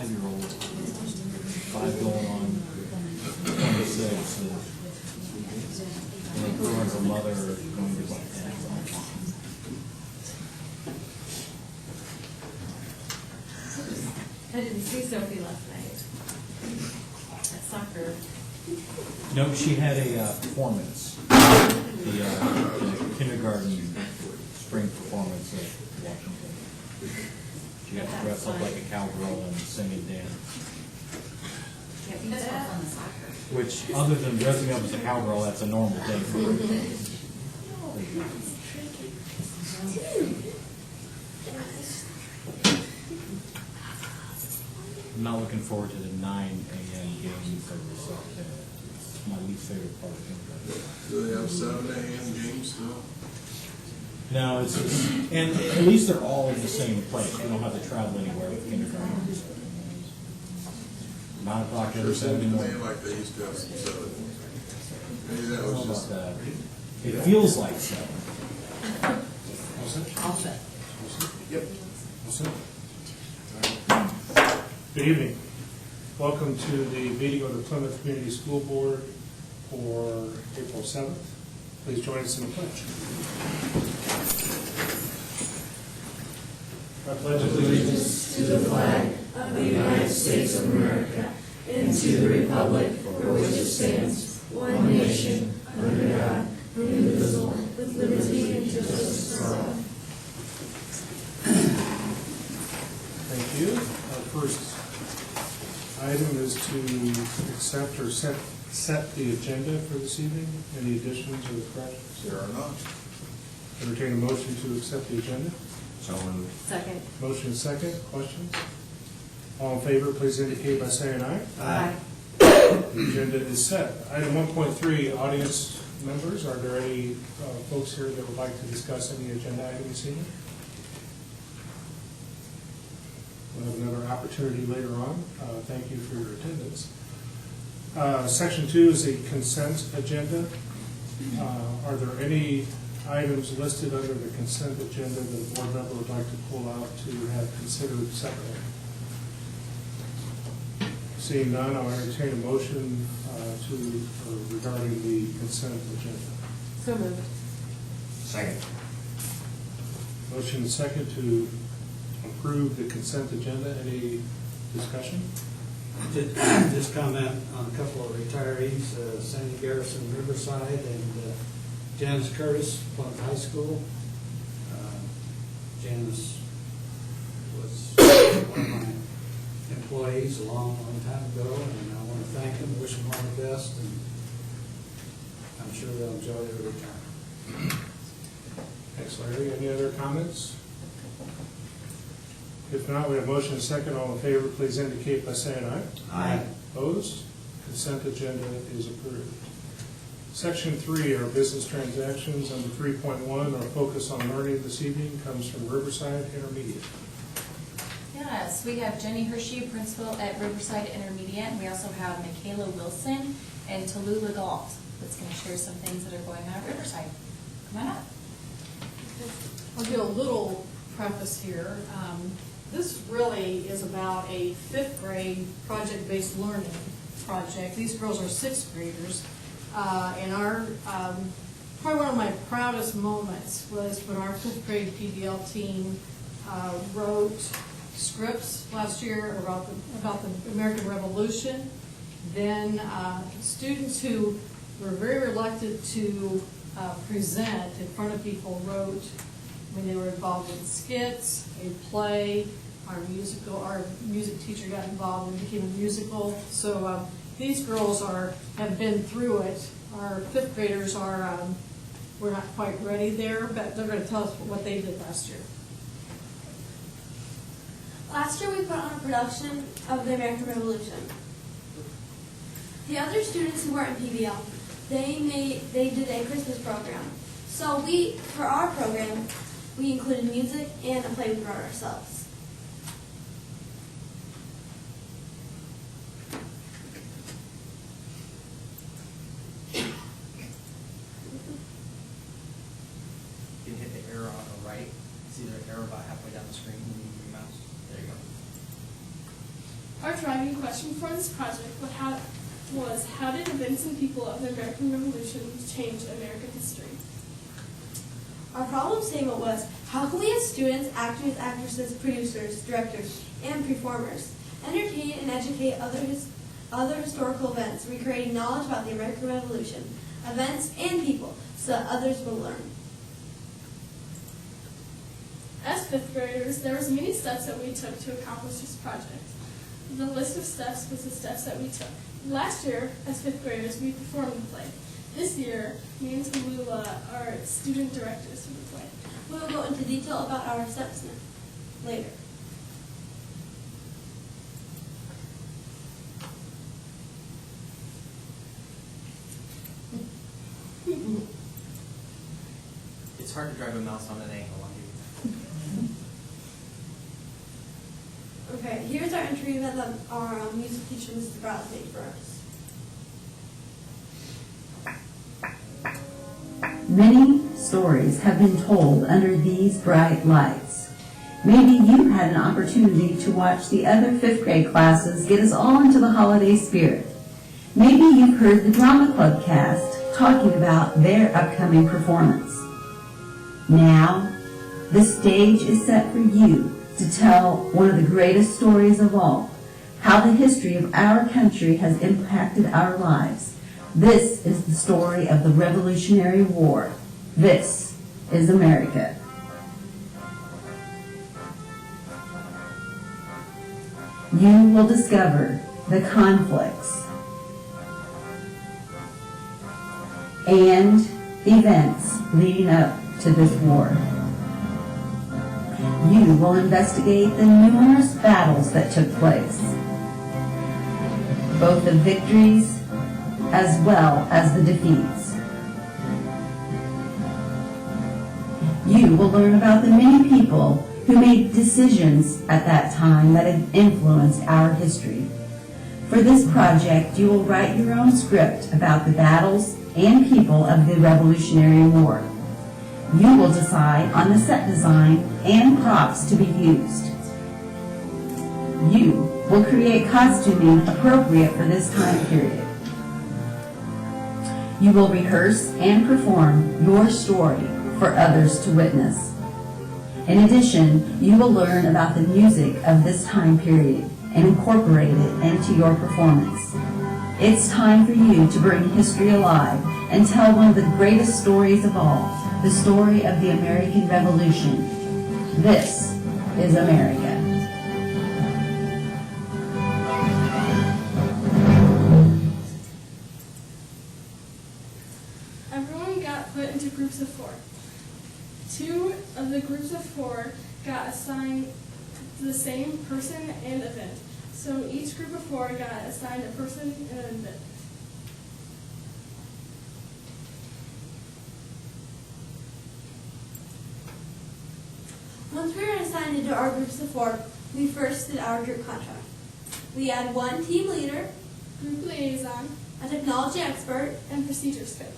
5-year-old, 5 going on 26, and then her and her mother are going to like that. I didn't see Sophie last night at soccer. No, she had a performance, the kindergarten spring performance at Washington. She got to dress up like a cowgirl and sing and dance. Yeah, that's more fun than soccer. Which, other than dressing up as a cowgirl, that's a normal thing for her. I'm not looking forward to the 9 a.m. games of the soccer. It's my least favorite part of kindergarten. Do they have 7 a.m. games still? No, it's and at least they're all in the same place. You don't have to travel anywhere with kindergarten. 9 o'clock every Sure seems Saturday to me morning. like they used to have some 7. Maybe that I don't know was about just. that. It feels like so. All set. Yep. Good evening. Welcome to the meeting of the Plymouth Community School Board for April 7th. Please join us in the pledge. I pledge allegiance to the flag of the United States of America and to the republic for which it stands, one nation, under God, indivisible, with liberty and justice for all. Thank you. Our first item is to accept or set the agenda for this evening. Any additions or corrections? There are not. Entertain a motion to accept the agenda. So moved. Second. Motion is second. Questions? All in favor, please indicate by saying aye. Aye. The agenda is set. Item 1.3, audience members, are there any folks here that would like to discuss any agenda item this evening? We'll have another opportunity later on. Thank you for your attendance. Section 2 is the consent agenda. Are there any items listed under the consent agenda that the board member would like to pull out to have considered separately? Seeing none, I'll entertain a motion regarding the consent agenda. So moved. Second. Motion is second to approve the consent agenda. Any discussion? Just comment on a couple of retirees, Sandy Garrison, Riverside, and Janice Curtis, Plymouth High School. Janice was one of my employees a long time ago, and I want to thank them, wish them all the best, and I'm sure they'll enjoy their retirement. Thanks, Larry. Any other comments? If not, we have motion and second. All in favor, please indicate by saying aye. Aye. Opposed? Consent agenda is approved. Section 3, our business transactions. Under 3.1, our focus on learning this evening comes from Riverside Intermediate. Yes, we have Jenny Hershey, principal at Riverside Intermediate, and we also have Michaela Wilson and Tallulah Galt that's going to share some things that are going on at Riverside. Come on up. I'll do a little preface here. This really is about a 5th grade project-based learning project. These girls are 6th graders. And our, probably one of my proudest moments was when our 5th grade PBL team wrote scripts last year about the American Revolution. Then students who were very reluctant to present in front of people wrote, when they were involved in skits, a play. Our music teacher got involved and became a musical. So these girls have been through it. Our 5th graders we're not quite ready there, but they're going to tell us what they did last year. Last year we put on a production of the American Revolution. The other students who weren't in PBL, they did a Christmas program. So for our program, we included music and a play we wrote ourselves. You can hit the arrow on the right. It's either an arrow about halfway down the screen when you move your mouse. There you go. Our driving question for this project was how did events and people of the American Revolution change American history? Our problem statement was, how can we as students, actors, actresses, producers, directors, and performers entertain and educate other historical events, recreating knowledge about the American Revolution, events, and people, so that others will learn. As fifth graders, there was many steps that we took to accomplish this project. The list of steps was the steps that we took. Last year, as fifth graders, we performed the play. This year, me and Tallulah are student directors for the play. We will go into detail about our steps later. It's hard to drive a mouse on an angle, I'll give you Okay, here's our entry that our music teacher, Mr. Bradley, made for us. Many stories have been told under these bright lights. Maybe you had an opportunity to watch the other fifth grade classes get us all into the holiday spirit. Maybe you've heard the drama club cast talking about their upcoming performance. Now, the stage is set for you to tell one of the greatest stories of all, how the history of our country has impacted our lives. This is the story of the Revolutionary War. This is America. You will discover the conflicts and events leading up to this war. You will investigate the numerous battles that took place, both the victories as well as the defeats. You will learn about the many people who made decisions at that time that have influenced our history. For this project, you will write your own script about the battles and people of the Revolutionary War. You will decide on the set design and props to be used. You will create costuming appropriate for this time period. You will rehearse and perform your story for others to witness. In addition, you will learn about the music of this time period and incorporate it into your performance. It's time for you to bring history alive and tell one of the greatest stories of all, the story of the American Revolution. This is America. Everyone got put into groups of 4. 2 of the groups of 4 got assigned the same person and event. So each group of 4 got assigned a person and an event. Once we were assigned into our groups of 4, we first did our group contract. We had one team leader, Group liaison, a technology expert, and procedures coach.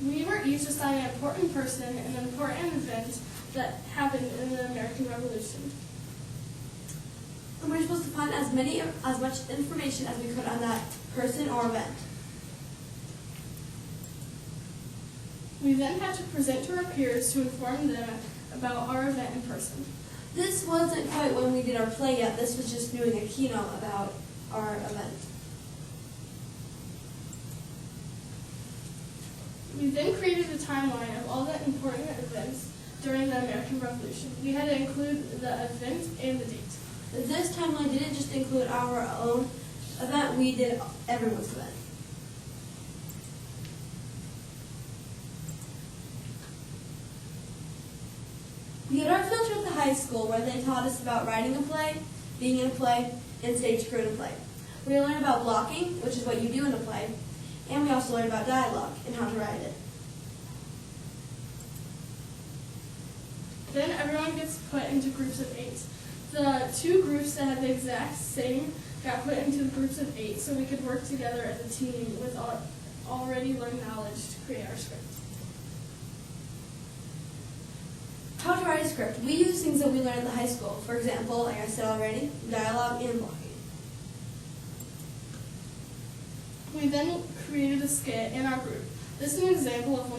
We were each assigned an important person and an important event that happened in the American Revolution. and we were supposed to find as much information as we could on that person or event. We then had to present to our peers to inform them about our event in person. This wasn't quite when we did our play yet. This was just doing a keynote about our event. We then created a timeline of all the important events during the American Revolution. We had to include the event and the date. This timeline didn't just include our own event, we did everyone's event. We had our field trip to high school where they taught us about writing a play, being in a play, and stage crew in a play. We learned about blocking, which is what you do in a play, and we also learned about dialogue and how to write it. Then everyone gets put into groups of 8. The 2 groups that had the exact same got put into the groups of 8 so we could work together as a team with already learned knowledge to create our script. How to write a script. We use things that we learned in the high school. For example, like I said already, dialogue and blocking. We then created a skit in our group. This is an example of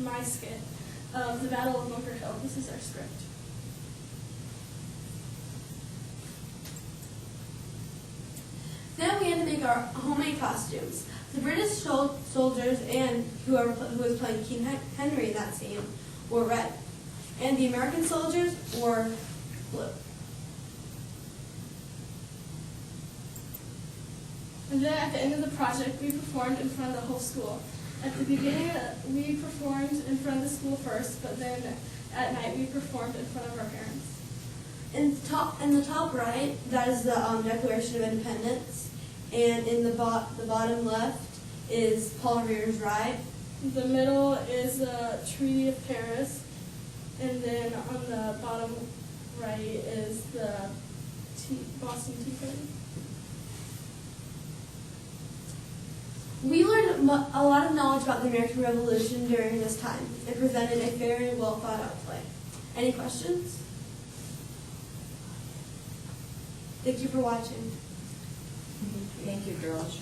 my skit of the Battle of Bunker Hill. This is our script. Then we had to make our homemade costumes. The British soldiers and who was playing King Henry in that scene were red, and the American soldiers were blue. And then at the end of the project, we performed in front of the whole school. At the beginning, we performed in front of the school first, but then at night we performed in front of our parents. In the top right, that is the Declaration of Independence, and in the bottom left is Paul Revere's Ride. The middle is the Treaty of Paris, and then on the bottom right is the Boston Tea Party. We learned a lot of knowledge about the American Revolution during this time. It presented a very well thought out play. Any questions? Thank you for watching. Thank you, girls.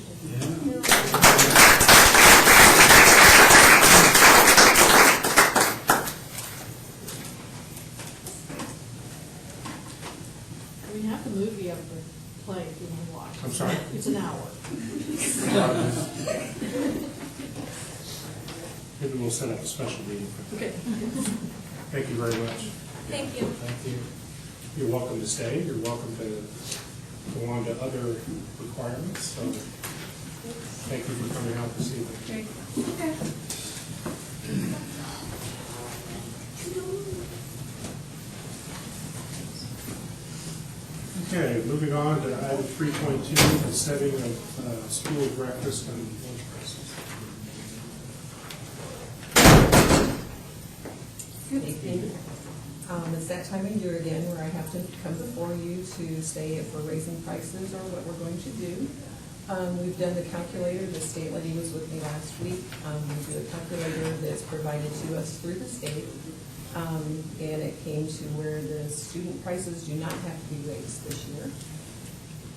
We have the movie of the play if you want to watch. I'm sorry? It's an hour. Maybe we'll set up a special meeting for that. Okay. Thank you very much. Thank you. Thank you. You're welcome to stay. You're welcome to go on to other requirements. So thank you for coming out this evening. Okay, moving on to item 3.2, the setting of school breakfast and lunch prices. Good evening. It's that time of year again where I have to come before you to say if we're raising prices or what we're going to do. We've done the calculator. The state lady was with me last week. We do a calculator that's provided to us through the state. And it came to where the student prices do not have to be raised this year,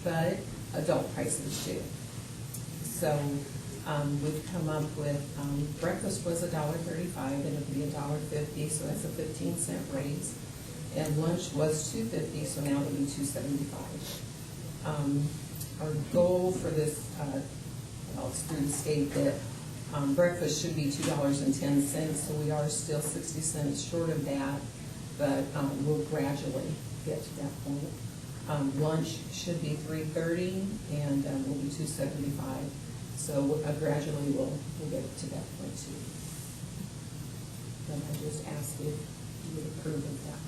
but adult prices do. So we've come up with, breakfast was $1.35, and it'll be $1.50, so that's a 15-cent raise. And lunch was $2.50, so now it'll be $2.75. Our goal for this, well, it's through the state that breakfast should be $2.10, so we are still 60 cents short of that, but we'll gradually get to that point. Lunch should be $3.30, and will be $2.75. So gradually we'll get to that point too. And I just ask if you would approve of that.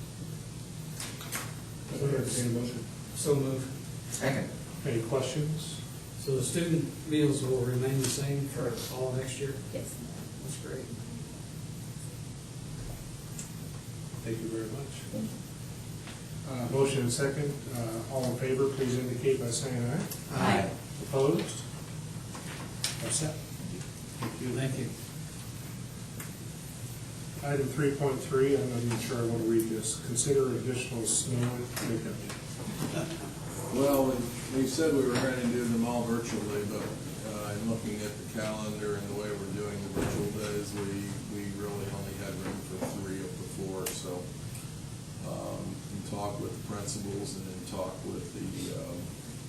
Entertained a motion. So moved. Second. Any questions? So the student meals will remain the same for all next year? Yes. That's great. Thank you very much. Motion and second. All in favor, please indicate by saying aye. Aye. Opposed? All set. Thank you. Thank you. Item 3.3, I'm not even sure I want to read this. Consider additional snow pickup. Well, we said we were going to do them all virtually, but in looking at the calendar and the way we're doing the virtual days, we really only had room for 3 of the 4. So in talk with the principals and in talk with the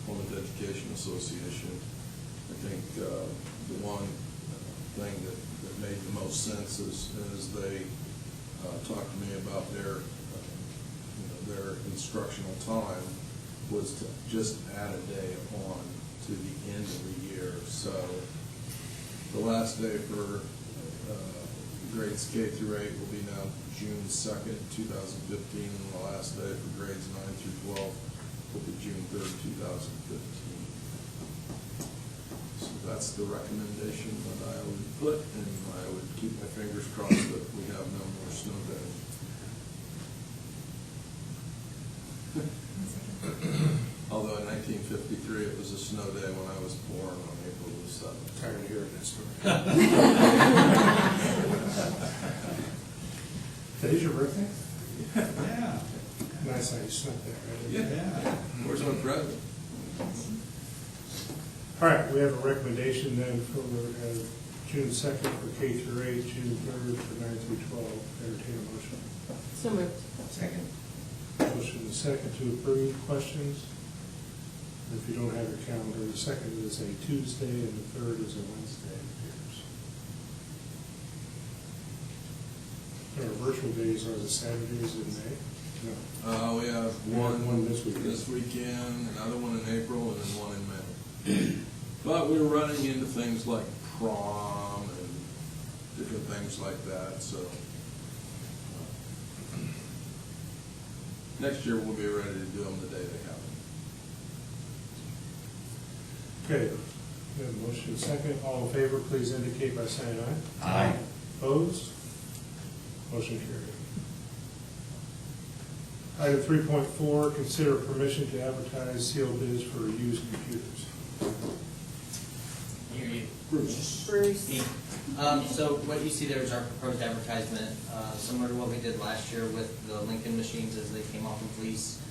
Home Education Association, I think the one thing that made the most sense is they talked to me about their instructional time was to just add a day on to the end of the year. So the last day for grades K through 8 will be now June 2nd, 2015, and the last day for grades 9 through 12 will be June 3rd, 2015. So that's the recommendation that I would put, and I would keep my fingers crossed that we have no more snow days. Although in 1953, it was a snow day when I was born on April the 7th. Tired of hearing that story. Today's your birthday? Yeah. Nice how you snuck that, right? Yeah. Where's my present? All right, we have a recommendation then for June 2nd for K through 8, June 3rd for 9 through 12. Entertain a motion. So moved. Second. Motion is second to approve. Questions? If you don't have your calendar, the second is a Tuesday and the third is a Wednesday, it appears. Our virtual days are the Saturdays in May? No. We have One this weekend. this weekend, another one in April, and then one in May. But we're running into things like prom and different things like that, so. Next year, we'll be ready to do them the day they happen. Okay, we have a motion second. All in favor, please indicate by saying aye. Aye. Opposed? Motion carried. Item 3.4, consider permission to advertise sealed bids for used computers. Here you. Bruce. So what you see there is our proposed advertisement, similar to what we did last year with the Lincoln machines as they came off of lease.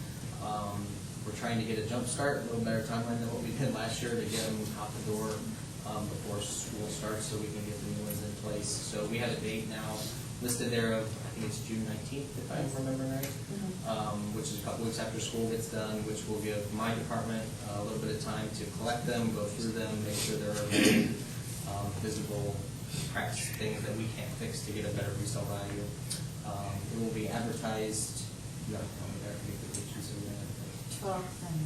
We're trying to get a jump start, a little better timeline than what we did last year to get them out the door before school starts so we can get the new ones in place. So we have a date now listed there of, I think it's June 19th, if I remember right, which is a couple weeks after school gets done, which will give my department a little bit of time to collect them, go through them, make sure they're visible cracks, things that we can't fix to get a better resale value. It will be advertised, you have to tell me there, I think the pictures are there. 12th and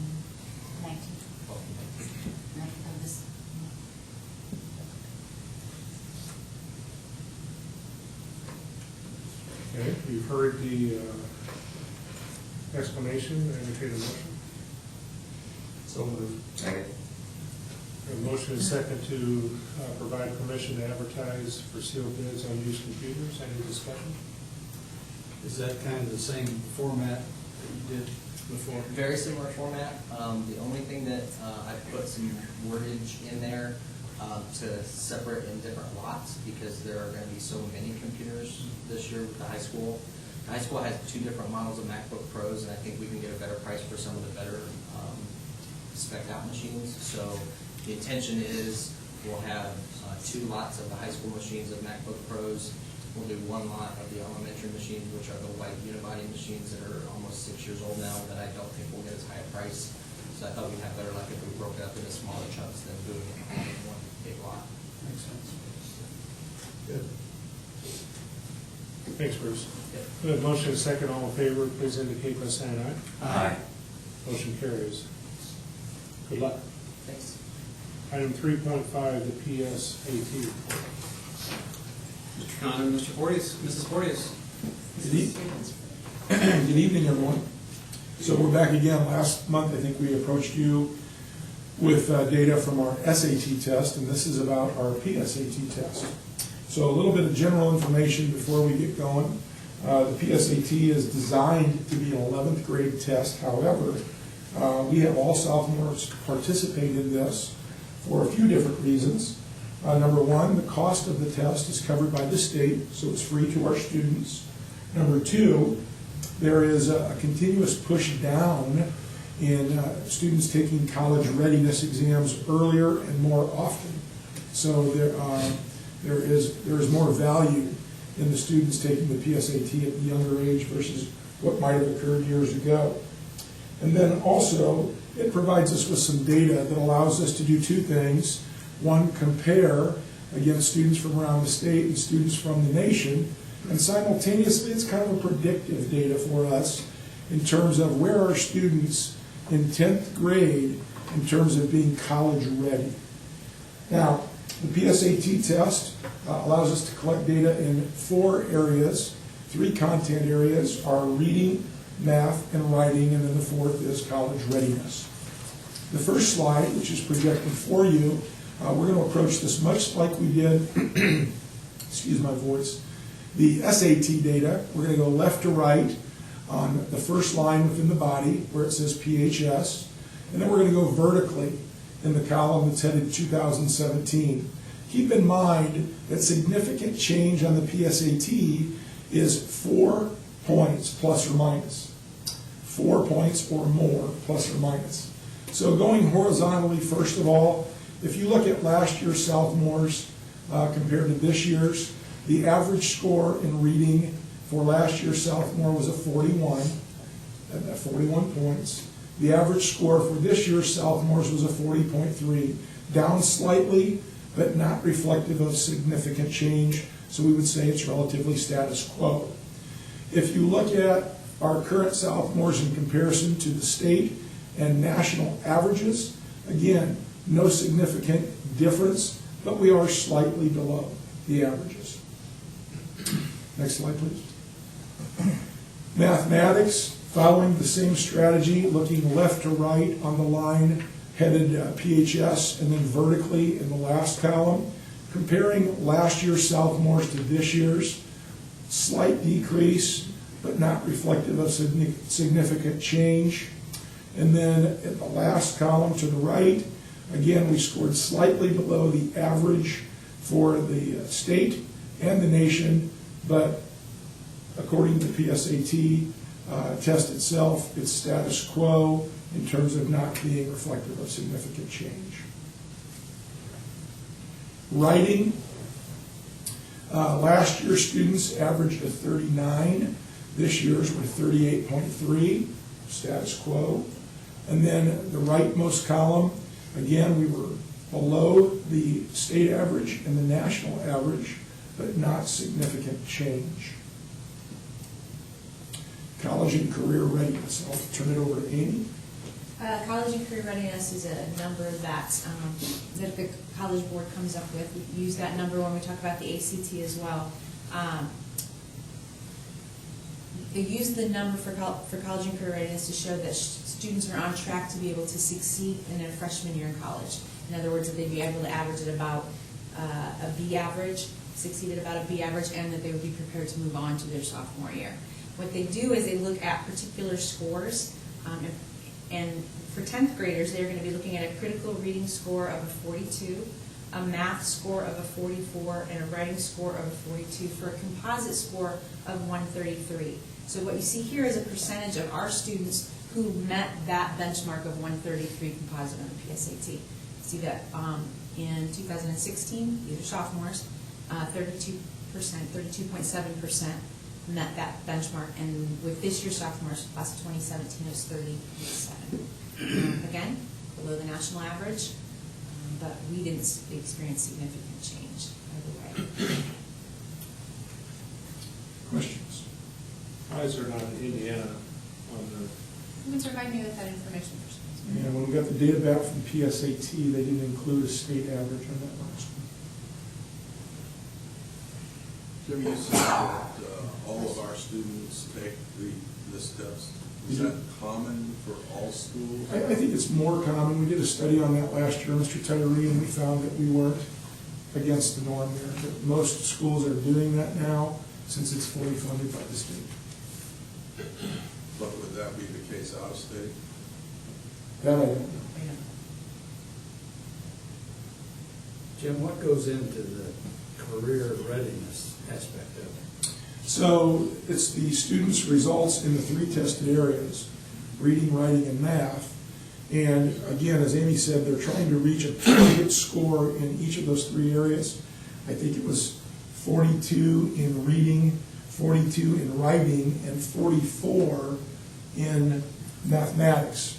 19th. Of this. Okay, you've heard the explanation. Entertain a motion. So moved. Second. A motion is second to provide permission to advertise for sealed bids on used computers. Any discussion? Is that kind of the same format that you did before? Very similar format. The only thing that I put some wordage in there to separate in different lots because there are going to be so many computers this year with the high school. The high school has 2 different models of MacBook Pros, and I think we can get a better price for some of the better spec out machines. So the intention is we'll have 2 lots of the high school machines of MacBook Pros. We'll do 1 lot of the elementary machines, which are the white unibody machines that are almost 6 years old now, that I don't think will get as high a price. So I thought we'd have better luck if we broke it up into smaller chunks than doing it all in one big lot. Makes sense. Good. Thanks, Bruce. Yep. We have motion is second. All in favor, please indicate by saying aye. Aye. Motion carries. Good luck. Thanks. Item 3.5, the PSAT. Mr. Condon, Mr. Porteous, Mrs. Porteous. Good evening, everyone. So we're back again. Last month, I think we approached you with data from our SAT test, and this is about our PSAT test. So a little bit of general information before we get going. The PSAT is designed to be an 11th grade test. However, we have all sophomores participate in this for a few different reasons. Number one, the cost of the test is covered by the state, so it's free to our students. Number two, there is a continuous push down in students taking college readiness exams earlier and more often. So there is more value in the students taking the PSAT at the younger age versus what might have occurred years ago. And then also, it provides us with some data that allows us to do 2 things. One, compare against students from around the state and students from the nation. And simultaneously, it's kind of a predictive data for us in terms of where are students in 10th grade in terms of being college ready. Now, the PSAT test allows us to collect data in 4 areas. 3 content areas are reading, math, and writing, and then the 4th is college readiness. The first slide, which is projected for you, we're going to approach this much like we did, excuse my voice, the SAT data. We're going to go left to right on the first line within the body where it says PHS, And then we're going to go vertically in the column that's headed 2017. Keep in mind that significant change on the PSAT is 4 points plus or minus. 4 points or more plus or minus. So going horizontally, first of all, if you look at last year's sophomores compared to this year's, the average score in reading for last year's sophomore was a 41, at 41 points. The average score for this year's sophomores was a 40.3, down slightly, but not reflective of significant change, so we would say it's relatively status quo. If you look at our current sophomores in comparison to the state and national averages, again, no significant difference, but we are slightly below the averages. Next slide, please. Mathematics, following the same strategy, looking left to right on the line, headed PHS, and then vertically in the last column. Comparing last year's sophomores to this year's, slight decrease, but not reflective of significant change. And then in the last column to the right, again, we scored slightly below the average for the state and the nation, but according to the PSAT test itself, it's status quo in terms of not being reflective of significant change. Writing, last year's students averaged a 39. This year's were 38.3, status quo. And then the rightmost column, again, we were below the state average and the national average, but not significant change. College and career readiness. I'll turn it over to Amy. College and career readiness is a number that the College Board comes up with. We use that number when we talk about the ACT as well. They use the number for college and career readiness to show that students are on track to be able to succeed in their freshman year in college. In other words, that they'd be able to average at about a B average, succeed at about a B average, and that they would be prepared to move on to their sophomore year. What they do is they look at particular scores, and for 10th graders, they're going to be looking at a critical reading score of a 42, a math score of a 44, and a writing score of a 42 for a composite score of 133. So what you see here is a percentage of our students who met that benchmark of 133 composite on the PSAT. See that in 2016, these are sophomores, 32%, 32.7% met that benchmark, and with this year's sophomores, class of 2017, it was 30.7. Again, below the national average, but we didn't experience significant change either way. Questions? Why is there not an Indiana on the? You can provide me with that information first. Yeah, when we got the data back from PSAT, they didn't include a state average on that last one. Jim, you said that all of our students take this test. Is that common for all schools? I think it's more common. We did a study on that last year, Mr. Tyree, and we found that we weren't against the norm there. But most schools are doing that now since it's fully funded by the state. But would that be the case out of state? That I don't know. Jim, what goes into the career readiness aspect of it? So it's the students' results in the 3 tested areas, reading, writing, and math. And again, as Amy said, they're trying to reach a target score in each of those 3 areas. I think it was 42 in reading, 42 in writing, and 44 in mathematics.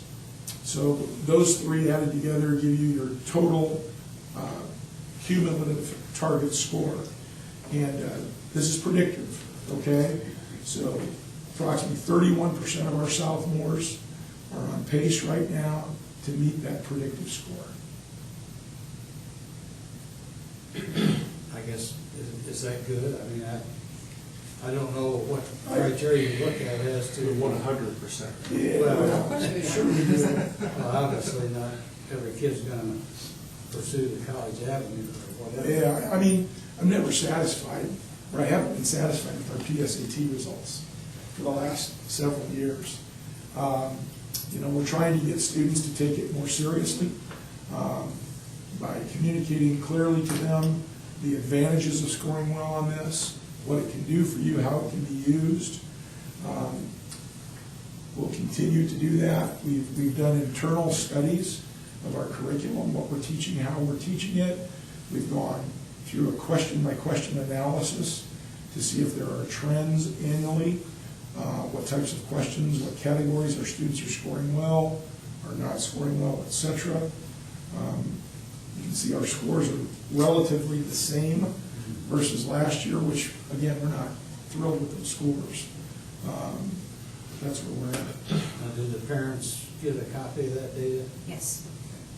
So those 3 added together give you your total cumulative target score. And this is predictive, okay? So approximately 31% of our sophomores are on pace right now to meet that predictive score. I guess, is that good? I mean, I don't know what criteria you look at as to 100%. Yeah. Well, obviously not every kid's gonna pursue the college avenue or whatever. Yeah, I mean, I'm never satisfied, or I haven't been satisfied with our PSAT results for the last several years. We're trying to get students to take it more seriously by communicating clearly to them the advantages of scoring well on this, what it can do for you, how it can be used. We'll continue to do that. We've done internal studies of our curriculum, what we're teaching, how we're teaching it. We've gone through a question-by-question analysis to see if there are trends annually, what types of questions, what categories our students are scoring well, are not scoring well, etc. You can see our scores are relatively the same versus last year, which, again, we're not thrilled with those scores. That's where we're at. Now, did the parents get a copy of that data? Yes.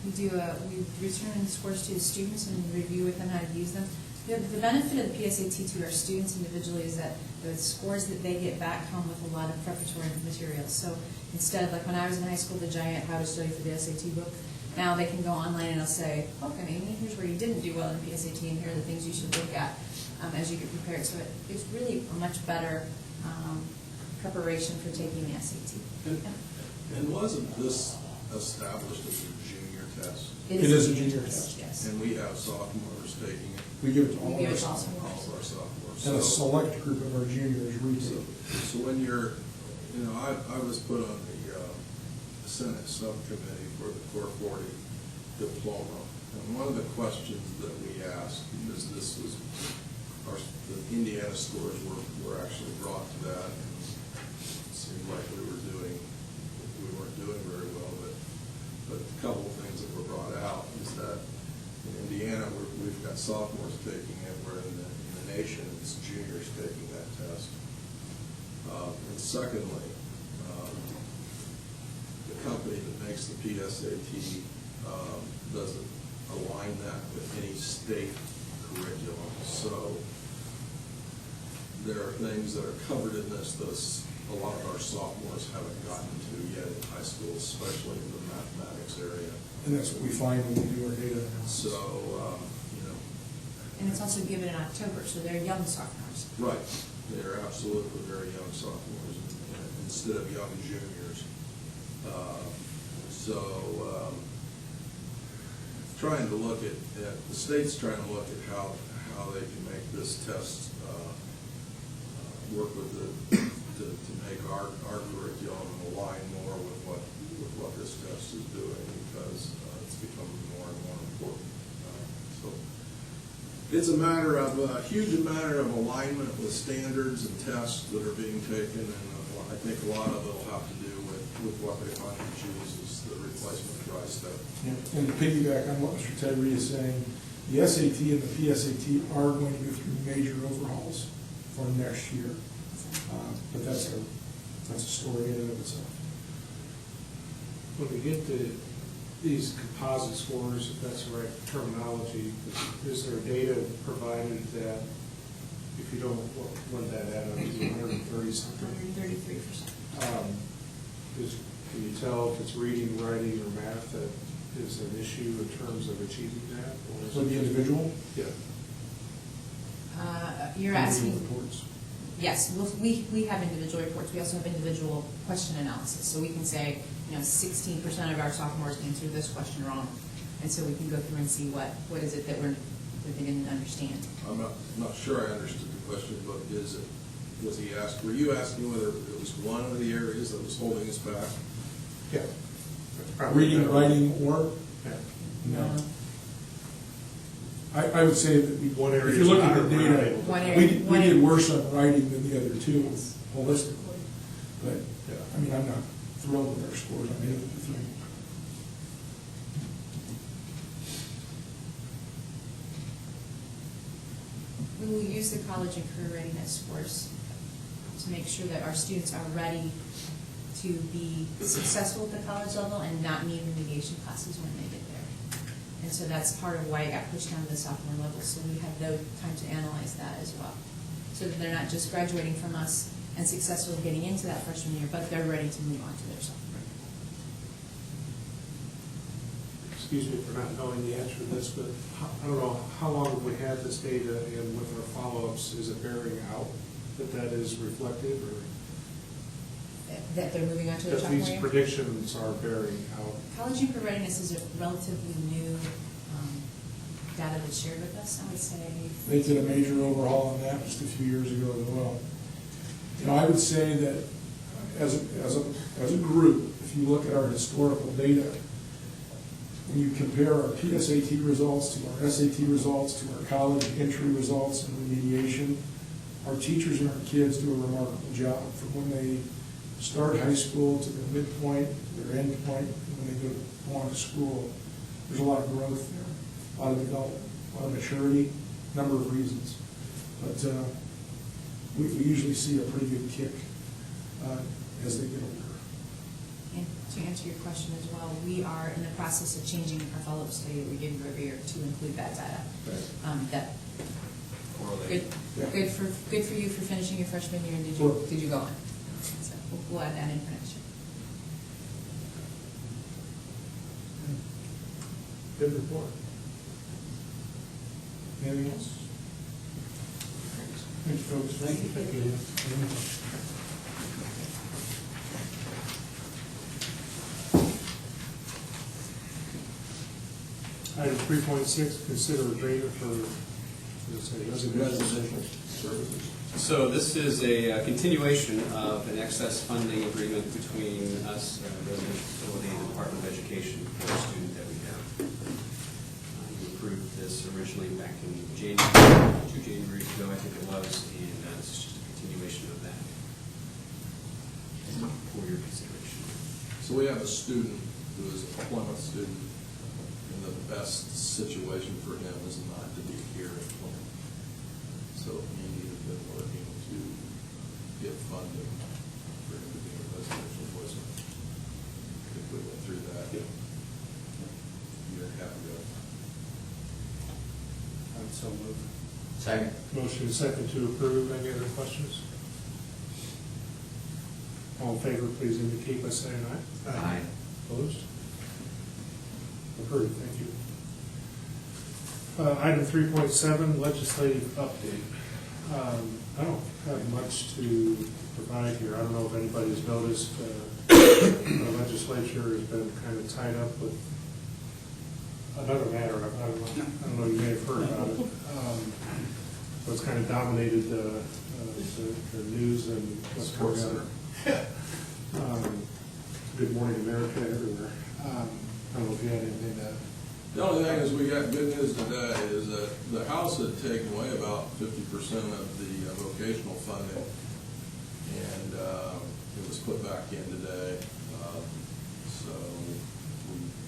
We return the scores to the students and review with them how to use them. The benefit of the PSAT to our students individually is that the scores that they get back come with a lot of preparatory materials. So instead of, like when I was in high school, the giant How to Study for the SAT book, now they can go online and I'll say, okay, Amy, here's where you didn't do well in the PSAT and here are the things you should look at as you get prepared. So it's really a much better preparation for taking the SAT. And wasn't this established as a junior test? It is a junior test. Yes. And we have sophomores taking it. We give it to all We give of it to our all sophomores. All of our sophomores. And a So- select group of our juniors retake. So when you're, I was put on the Senate subcommittee for the Core 40 diploma. And one of the questions that we asked, because this was, the Indiana scores were actually brought to that. It seemed like we weren't doing very well, but a couple of things that were brought out is that in Indiana, we've got sophomores taking it, where in the nation, it's juniors taking that test. And secondly, the company that makes the PSAT doesn't align that with any state curriculum. So there are things that are covered in this that a lot of our sophomores haven't gotten to yet in high school, especially in the mathematics area. And that's what we find when we do our data analysis. So, And it's also given in October, so they're young sophomores. right, they're absolutely very young sophomores instead of young juniors. Trying to look at the state's trying to look at how they can make this test work with to make our curriculum align more with what this test is doing, because it's becoming more and more important. So it's a huge matter of alignment with standards and tests that are being taken, and I think a lot of it will have to do with what they finally choose as the replacement dry step. Yeah. And to piggyback on what Mr. Tyree is saying, the SAT and the PSAT are going to go through major overhauls for next year. But that's a story in and of itself. When we get to these composite scores, if that's the right terminology, is there data provided that if you don't, what did that add up to, 130 something? 133%. Can you tell if it's reading, writing, or math that is an issue in terms of achieving that? Or is For the it- individual? Yeah. You're asking, Reports. yes, we have individual reports. We also have individual question analysis. So we can say, 16% of our sophomores answered this question wrong. And so we can go through and see what is it that they didn't understand. I'm not sure I understood the question, but were you asking whether it was one of the areas that was holding us back? Yeah. Reading, writing, or? Yeah. No. I would say that One area if you look at the is not data, able to- One area- we one did area- worse on writing than the other two holistically. But, I'm not thrilled with our scores on any of the three. We will use the college and career readiness scores to make sure that our students are ready to be successful at the college level and not need remediation classes when they get there. And so that's part of why it got pushed down to the sophomore level, so we have no time to analyze that as well. So that they're not just graduating from us and successfully getting into that freshman year, but they're ready to move on to their sophomore year. Excuse me for not knowing the answer to this, but I don't know, how long have we had this data, and with our follow-ups, is it bearing out that is reflective, or? that they're moving on to a That sophomore these year? predictions are bearing out. College Inquiry Readiness is a relatively new data that's shared with us, I would say. They did a major overhaul on that just a few years ago as well. You know, I would say that as a group, if you look at our historical data, when you compare our PSAT results to our SAT results to our college entry results and remediation, our teachers and our kids do a remarkable job from when they start high school to their midpoint, their end point, and when they go on to school. There's a lot of growth there, a lot of development, a lot of maturity, number of reasons. But we usually see a pretty good kick as they get older. And to answer your question as well, we are in the process of changing our follow-up study that we did every year to include that data. That good, Yeah. good for you for finishing your freshman year. And Sure. did you go on? So we'll add that in for next year. Good report. Anything else? Thank you, folks. Thank you. Thank you. Item 3.6, consider agreement for, residential services. So this is a continuation of an excess funding agreement between us, residential facility, and the Department of Education for a student that we have. You approved this originally back in January, 2 Januaries ago, I think it was, and this is just a continuation of that for your consideration. So we have a student who is a Plymouth student, and the best situation for him is not to be here in Plymouth. So he has been working to get funding for him to be a residential placement. I think we went through that a year and a half ago. I would so move. Second. Motion and second to approve. Any other questions? All in favor, please indicate by saying aye. Aye. Opposed? Approved, thank you. Item 3.7, legislative update. I don't have much to provide here. I don't know if anybody's noticed, the legislature has been kind of tied up with another matter. I don't know, you may have heard about it. So it's kind of dominated the news and what's going on. Good Morning America everywhere. I don't know if you had anything to. The only thing is, we got good news today, is that the House had taken away about 50% of the vocational funding, and it was put back in today. So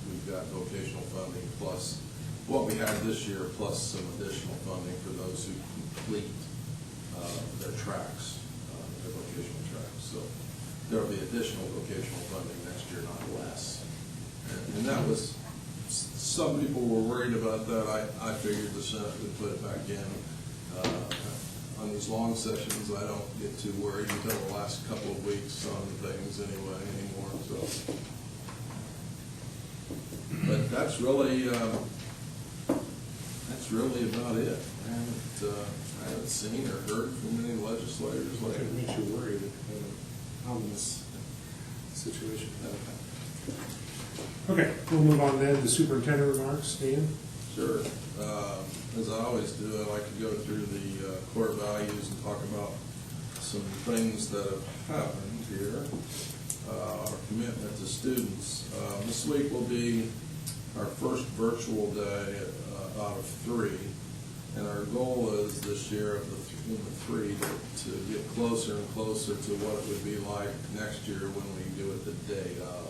we've got vocational funding plus what we had this year, plus some additional funding for those who complete their tracks, their vocational tracks. So there'll be additional vocational funding next year, not less. And that was, some people were worried about that. I figured the Senate would put it back in. On these long sessions, I don't get too worried until the last couple of weeks on things anymore. So, but that's really about it. I haven't seen or heard from any legislators What lately. makes you worried on this situation? Okay, we'll move on then to superintendent remarks. Dan? Sure. As I always do, I like to go through the core values and talk about some things that have happened here. Our commitment to students. This week will be our first virtual day out of 3, and our goal is this year of the 3 to get closer and closer to what it would be like next year when we do it the day of.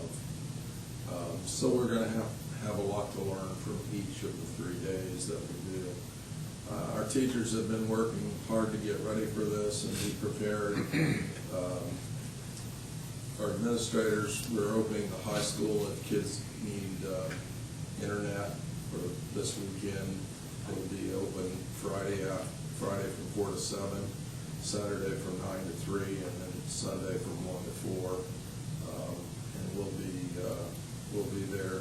So we're going to have a lot to learn from each of the 3 days that we do. Our teachers have been working hard to get ready for this and be prepared. Our administrators, we're opening the high school if kids need internet for this weekend. It'll be open Friday from 4 to 7, Saturday from 9 to 3, and then Sunday from 1 to 4. And we'll be there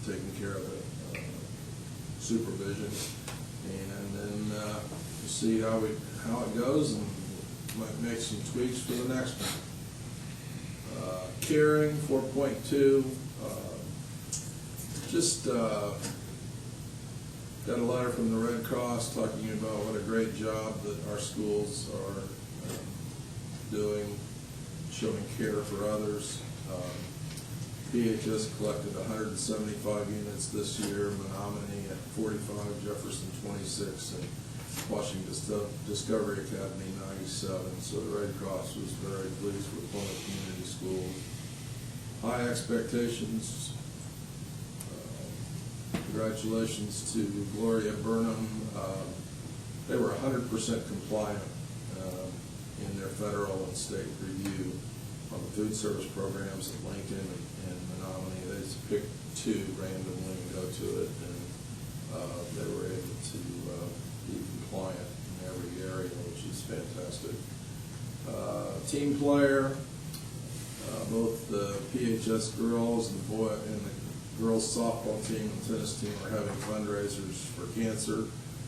taking care of the supervision, and then we'll see how it goes, and might make some tweaks for the next one. Caring, 4.2, just got a letter from the Red Cross talking about what a great job that our schools are doing, showing care for others. PHS collected 175 units this year, Menominee at 45, Jefferson 26, and Washington Discovery Academy 97. So the Red Cross was very pleased with Plymouth Community Schools. High expectations. Congratulations to Gloria Burnham. They were 100% compliant in their federal and state review on the food service programs at Lincoln and Menominee. They just picked two randomly and go to it, and they were able to be compliant in every area, which is fantastic. Team player, both the PHS girls and the girls softball team and tennis team are having fundraisers for cancer.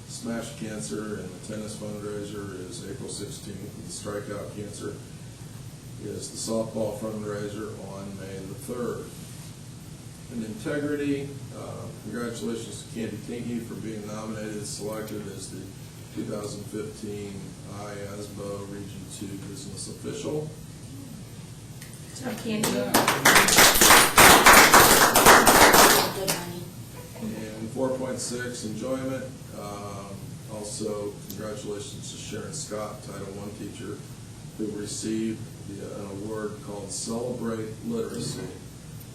Smash Cancer, and the tennis fundraiser is April 16th. The Strikeout Cancer is the softball fundraiser on May the 3rd. And Integrity, congratulations to Candy Kinky for being nominated and selected as the 2015 IASBO Region 2 Business Official. Good job, Candy. And 4.6, Enjoyment. Also, congratulations to Sharon Scott, Title I teacher, who received an award called Celebrate Literacy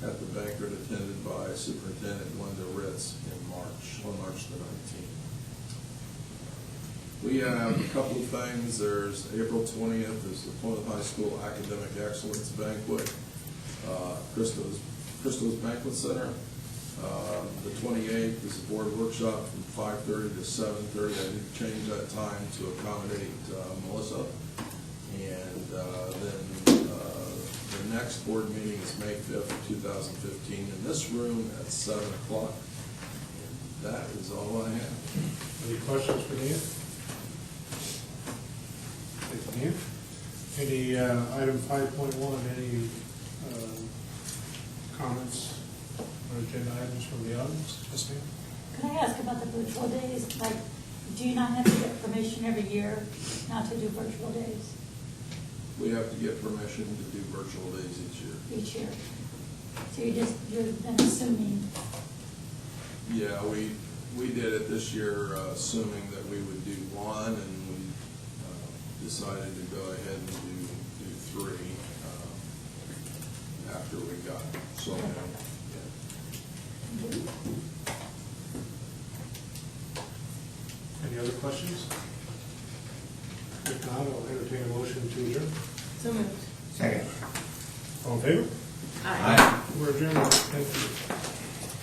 at the banquet attended by Superintendent Linda Ritz on March the 19th. We have a couple of things. There's April 20th is the Plymouth High School Academic Excellence Banquet, Crystal's Banquet Center. The 28th is a board workshop from 5:30 to 7:30. I did change that time to accommodate Melissa. And then the next board meeting is May 5th, 2015, in this room at 7 o'clock. And that is all I have. Any questions for Dan? Thank you, Dan. Any, item 5.1, any comments or agenda items from the audience? Yes, ma'am. Can I ask about the virtual days? Like, do you not have to get permission every year not to do virtual days We have to get permission to do virtual days each year. each year? So you're then assuming, Yeah, we did it this year, assuming that we would do one, and we decided to go ahead and do three after we got so many. Any other questions? If not, I'll entertain a motion to adjourn. So moved. All in favor? Aye. We're adjourned.